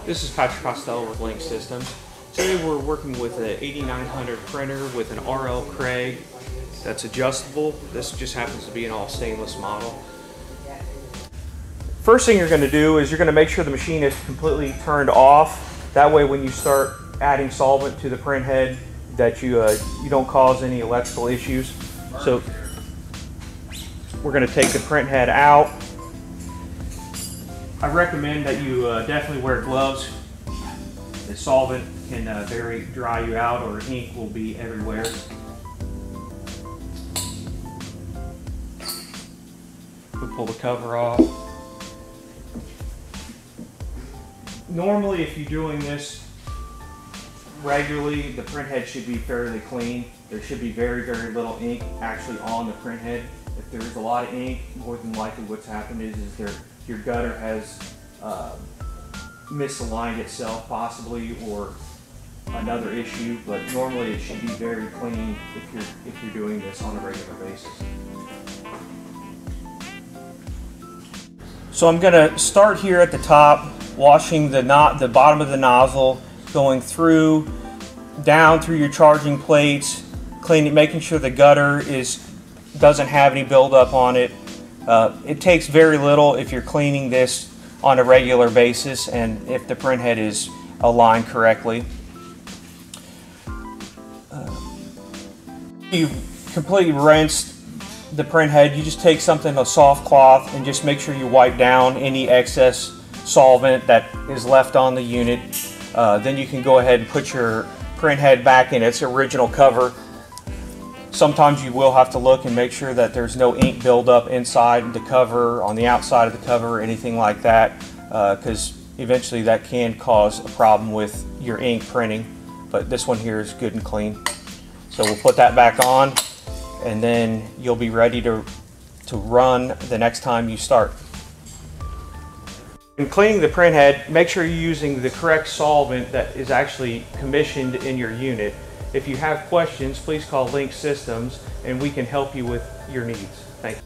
This is Patrick Costello with LINC Systems. Today we're working with an 8900 printer with an RL Craig that's adjustable. This just happens to be an all stainless model. First thing you're going to do is you're going to make sure the machine is completely turned off. That way when you start adding solvent to the print head that you don't cause any electrical issues. So we're going to take the print head out. I recommend that you definitely wear gloves. The solvent can very dry you out, or ink will be everywhere. We pull the cover off. Normally, if you're doing this regularly, the print head should be fairly clean. There should be very, very little ink actually on the print head. If there's a lot of ink, more than likely what's happened is your gutter has misaligned itself possibly, or another issue, but normally it should be very clean if you're doing this on a regular basis. So I'm going to start here at the top, washing the bottom of the nozzle, going down through your charging plates, cleaning, making sure the gutter doesn't have any buildup on it. It takes very little if you're cleaning this on a regular basis and if the print head is aligned correctly. You've completely rinsed the print head. You just take something, a soft cloth, and just make sure you wipe down any excess solvent that is left on the unit. Then you can go ahead and put your print head back in its original cover. Sometimes you will have to look and make sure that there's no ink buildup inside the cover, on the outside of the cover, or anything like that, because eventually that can cause a problem with your ink printing. But this one here is good and clean. So we'll put that back on, and then you'll be ready to run the next time you start. In cleaning the print head, make sure you're using the correct solvent that is actually commissioned in your unit. If you have questions, please call LINC Systems and we can help you with your needs. Thank you.